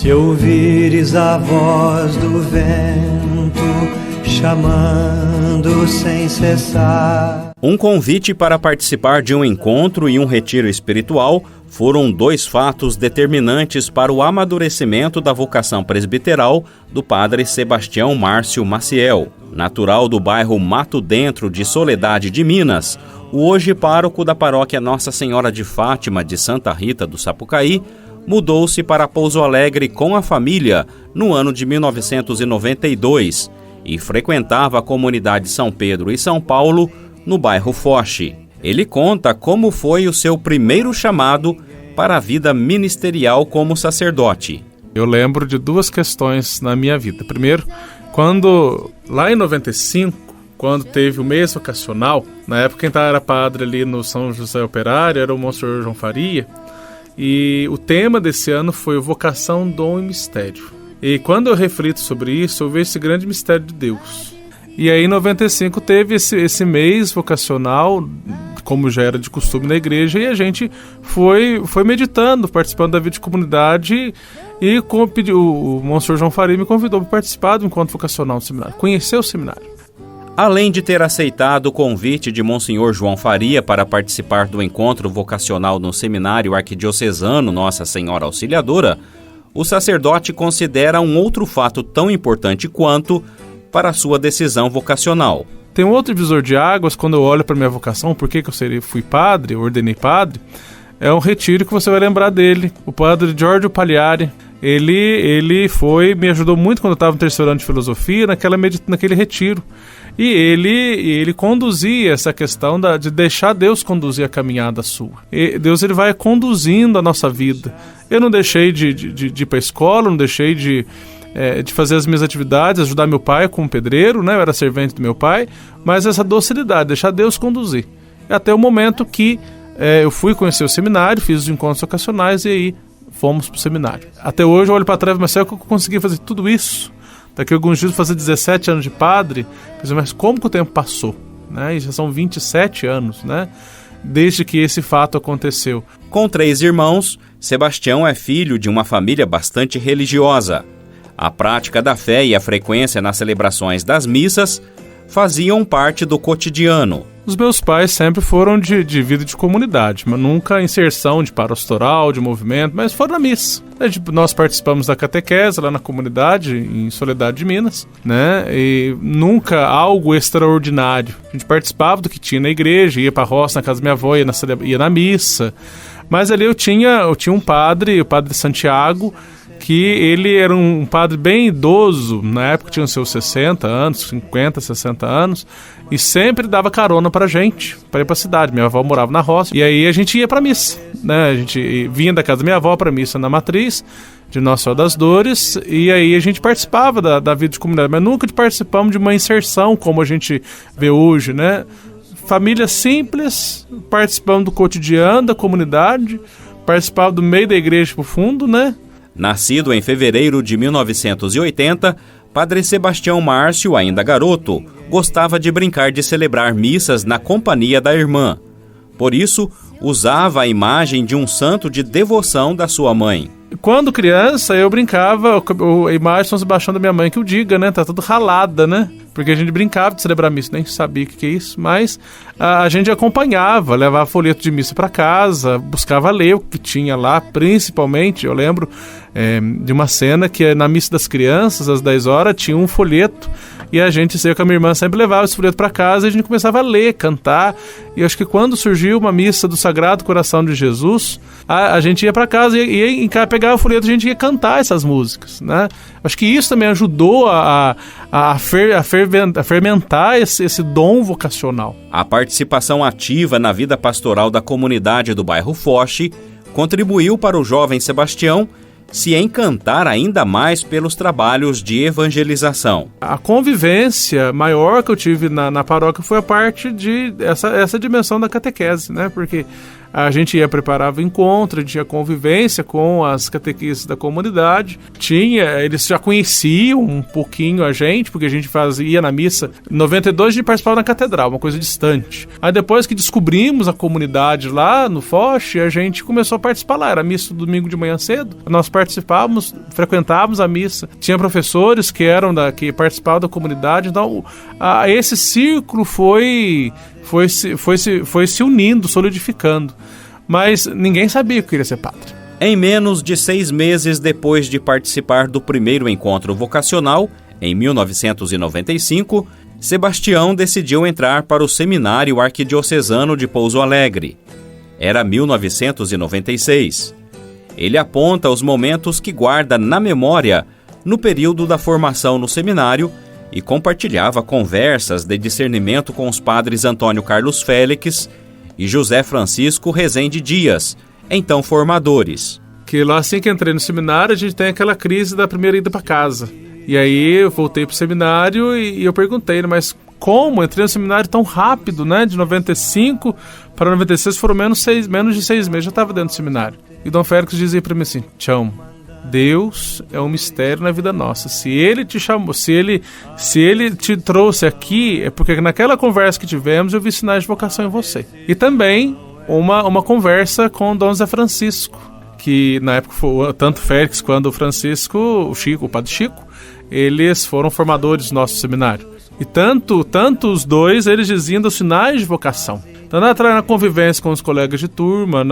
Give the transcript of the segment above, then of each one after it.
Se ouvires a voz do vento chamando sem cessar. Um convite para participar de um encontro e um retiro espiritual foram dois fatos determinantes para o amadurecimento da vocação presbiteral do padre Sebastião Márcio Maciel. Natural do bairro Mato Dentro de Soledade de Minas, o hoje pároco da paróquia Nossa Senhora de Fátima de Santa Rita do Sapucaí mudou-se para Pouso Alegre com a família no ano de 1992 e frequentava a comunidade São Pedro e São Paulo no bairro Foche. Ele conta como foi o seu primeiro chamado para a vida ministerial como sacerdote. Eu lembro de duas questões na minha vida. Primeiro, quando lá em 95, quando teve o mês vocacional, na época quem era padre ali no São José Operário era o Monsenhor João Faria, e o tema desse ano foi vocação, dom e mistério. E quando eu reflito sobre isso, eu vejo esse grande mistério de Deus. E aí em 95 teve esse mês vocacional, como já era de costume na igreja, e a gente foi meditando, participando da vida de comunidade, e o Monsenhor João Faria me convidou para participar do encontro vocacional no seminário, conhecer o seminário. Além de ter aceitado o convite de Monsenhor João Faria para participar do encontro vocacional no Seminário Arquidiocesano Nossa Senhora Auxiliadora, o sacerdote considera um outro fato tão importante quanto para a sua decisão vocacional. Tem um outro divisor de águas quando eu olho para a minha vocação, por que eu fui padre, eu ordenei padre, é um retiro que você vai lembrar dele, o padre Giorgio Pagliari. Ele me ajudou muito quando eu estava no terceiro ano de filosofia, naquele retiro. E ele conduzia essa questão de deixar Deus conduzir a caminhada sua. E Deus ele vai conduzindo a nossa vida. Eu não deixei de ir para a escola, não deixei de fazer as minhas atividades, ajudar meu pai como pedreiro, né? Eu era servente do meu pai, mas essa docilidade, deixar Deus conduzir. Até o momento que eu fui conhecer o seminário, fiz os encontros vocacionais e aí fomos para o seminário. Até hoje eu olho para trás, mas será que eu consegui fazer tudo isso? Daqui a alguns dias fazer 17 anos de padre, mas como que o tempo passou? Né? E já são 27 anos, né? Desde que esse fato aconteceu. Com 3 irmãos, Sebastião é filho de uma família bastante religiosa. A prática da fé e a frequência nas celebrações das missas faziam parte do cotidiano. Os meus pais sempre foram de vida de comunidade, mas nunca inserção de pastoral, de movimento, mas foram na missa. Nós participamos da catequese lá na comunidade, em Soledade de Minas, né? E nunca algo extraordinário. A gente participava do que tinha na igreja, ia para a roça, na casa da minha avó, ia na missa. Mas ali eu tinha um padre, o padre Santiago, que ele era um padre bem idoso, na época tinha seus 60 anos, 50, 60 anos, e sempre dava carona pra gente, pra ir pra cidade. Minha avó morava na roça, e aí a gente ia pra missa, né? A gente vinha da casa da minha avó pra missa na Matriz, de Nossa Senhora das Dores, e aí a gente participava da vida de comunidade, mas nunca participamos de uma inserção como a gente vê hoje, né? Família simples, participando do cotidiano da comunidade, participava do meio da igreja pro fundo, né? Nascido em fevereiro de 1980, Padre Sebastião Márcio, ainda garoto, gostava de brincar de celebrar missas na companhia da irmã. Por isso, usava a imagem de um santo de devoção da sua mãe. Quando criança, eu brincava, a imagem de São Sebastião da minha mãe que o diga, né? Tá tudo ralada, né? Porque a gente brincava de celebrar missa, nem sabia o que é isso, mas a gente acompanhava, levava folheto de missa para casa, buscava ler o que tinha lá, principalmente, eu lembro de uma cena que na missa das crianças, às 10 horas, tinha um folheto, e eu com a minha irmã sempre levava esse folheto para casa e a gente começava a ler, cantar, e eu acho que quando surgiu uma missa do Sagrado Coração de Jesus, a gente ia para casa e pegava o folheto, a gente ia cantar essas músicas, né? Acho que isso também ajudou a fermentar esse dom vocacional. A participação ativa na vida pastoral da comunidade do bairro Foche contribuiu para o jovem Sebastião se encantar ainda mais pelos trabalhos de evangelização. A convivência maior que eu tive na paróquia foi a parte de essa dimensão da catequese, né? Porque a gente preparava encontro, a gente tinha convivência com as catequistas da comunidade, eles já conheciam um pouquinho a gente, porque a gente ia na missa. Em 92 a gente participava na catedral, uma coisa distante. Aí depois que descobrimos a comunidade lá no Foch, a gente começou a participar lá, era missa do domingo de manhã cedo, nós participávamos, frequentávamos a missa, tinha professores que participavam da comunidade, então esse círculo foi se unindo, solidificando. Mas ninguém sabia que eu queria ser padre. Em menos de 6 meses depois de participar do primeiro encontro vocacional, em 1995, Sebastião decidiu entrar para o Seminário Arquidiocesano de Pouso Alegre. Era 1996. Ele aponta os momentos que guarda na memória no período da formação no seminário e compartilhava conversas de discernimento com os padres Antônio Carlos Félix e José Francisco Rezende Dias, então formadores. Que lá, assim que entrei no seminário, a gente tem aquela crise da primeira ida para casa. E aí eu voltei pro seminário e eu perguntei, mas como? Entrei no seminário tão rápido, né? De 95 para 96 foram menos de 6 meses, já estava dentro do seminário. E Dom Félix dizia para mim assim, Tião, Deus é um mistério na vida nossa. Se Ele te chamou, se ele te trouxe aqui, é porque naquela conversa que tivemos eu vi sinais de vocação em você. E também uma conversa com Dom Zé Francisco, que na época foi tanto Félix quanto o Francisco, o Padre Chico, eles foram formadores do nosso seminário. E tanto os dois, eles diziam dos sinais de vocação. Então, na convivência com os colegas de turma,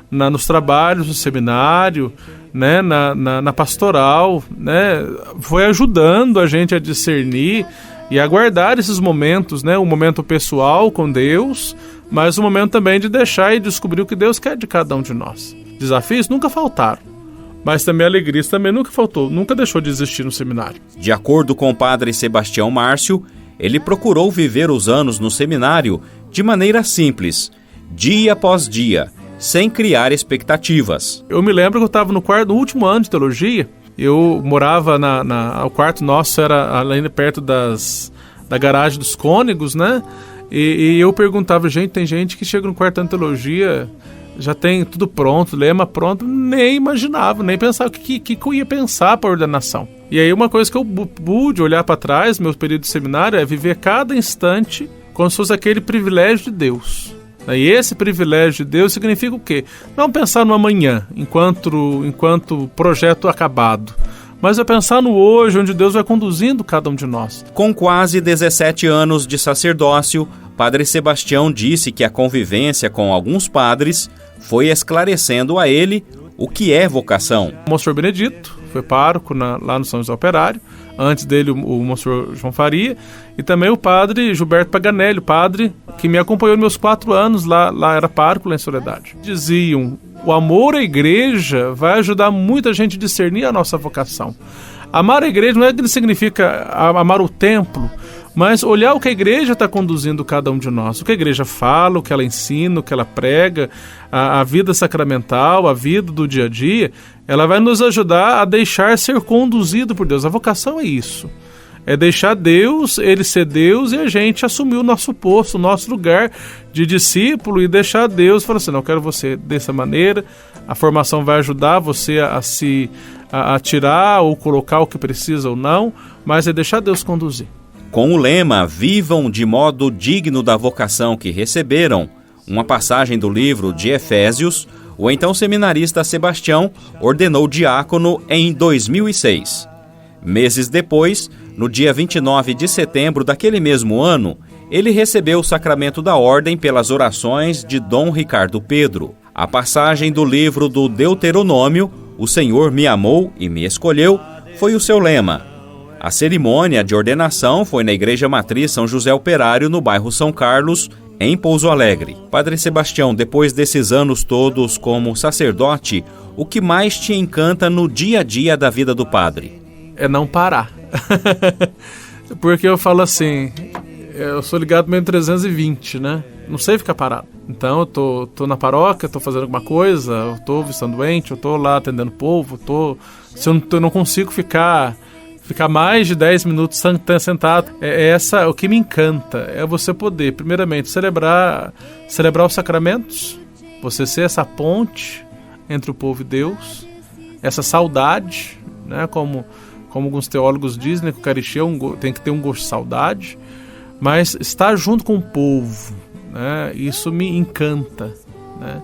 nos trabalhos do seminário, né, na pastoral, né, foi ajudando a gente a discernir e a guardar esses momentos, né, um momento pessoal com Deus, mas um momento também de deixar e descobrir o que Deus quer de cada um de nós. Desafios nunca faltaram, mas também alegrias também nunca faltou, nunca deixou de existir no seminário. De acordo com o padre Sebastião Márcio, ele procurou viver os anos no seminário de maneira simples, dia após dia, sem criar expectativas. Eu me lembro que eu estava no último ano de teologia, eu morava o quarto nosso era ali perto da garagem dos cônegos, né? E eu perguntava, tem gente que chega no quarto ano de teologia, já tem tudo pronto, lema pronto, nem imaginava, nem pensava o que eu ia pensar para a ordenação. E aí uma coisa que eu pude olhar para trás, meu período de seminário, é viver cada instante como se fosse aquele privilégio de Deus. E esse privilégio de Deus significa o quê? Não pensar no amanhã, enquanto projeto acabado, mas é pensar no hoje, onde Deus vai conduzindo cada um de nós. Com quase 17 anos de sacerdócio, Padre Sebastião disse que a convivência com alguns padres foi esclarecendo a ele o que é vocação. O Monsenhor Benedito foi pároco lá no São José Operário, antes dele o Monsenhor João Faria, e também o padre Gilberto Paganelli, o padre que me acompanhou nos meus 4 anos, lá era pároco lá em Soledade. Diziam, o amor à igreja vai ajudar muita gente a discernir a nossa vocação. Amar a igreja não é que significa amar o templo, mas olhar o que a igreja está conduzindo cada um de nós, o que a igreja fala, o que ela ensina, o que ela prega, a vida sacramental, a vida do dia a dia, ela vai nos ajudar a deixar ser conduzido por Deus. A vocação é isso, é deixar Deus, Ele ser Deus e a gente assumir o nosso posto, o nosso lugar de discípulo e deixar Deus falar assim, não, eu quero você dessa maneira, a formação vai ajudar você a tirar ou colocar o que precisa ou não, mas é deixar Deus conduzir. Com o lema Vivam de modo digno da vocação que receberam, uma passagem do livro de Efésios, o então seminarista Sebastião ordenou diácono em 2006. Meses depois, no dia 29 de setembro daquele mesmo ano, ele recebeu o sacramento da ordem pelas orações de Dom Ricardo Pedro. A passagem do livro do Deuteronômio, O Senhor me amou e me escolheu, foi o seu lema. A cerimônia de ordenação foi na Igreja Matriz São José Operário, no bairro São Carlos, em Pouso Alegre. Padre Sebastião, depois desses anos todos como sacerdote, o que mais te encanta no dia a dia da vida do padre? É não parar. Porque eu falo assim, eu sou ligado meio 320, né? Não sei ficar parado. Então eu tô na paróquia, tô fazendo alguma coisa, eu tô visitando doente, eu tô lá atendendo o povo, se eu não consigo ficar mais de 10 minutos sentado, o que me encanta, é você poder, primeiramente, celebrar os sacramentos, Você ser essa ponte entre o povo e Deus, essa saudade, né? Como alguns teólogos dizem, né, que o Eucaristia tem que ter um gosto de saudade, mas estar junto com o povo, né? Isso me encanta, né?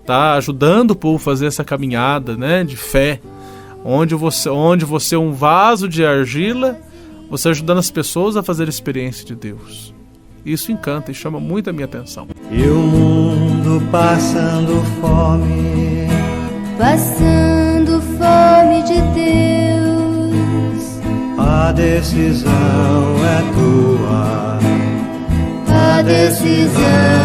Tá ajudando o povo a fazer essa caminhada, né, de fé, onde você é um vaso de argila, você ajudando as pessoas a fazer a experiência de Deus. Isso encanta e chama muito a minha atenção. E o mundo passando fome de Deus. A decisão é tua. A decisão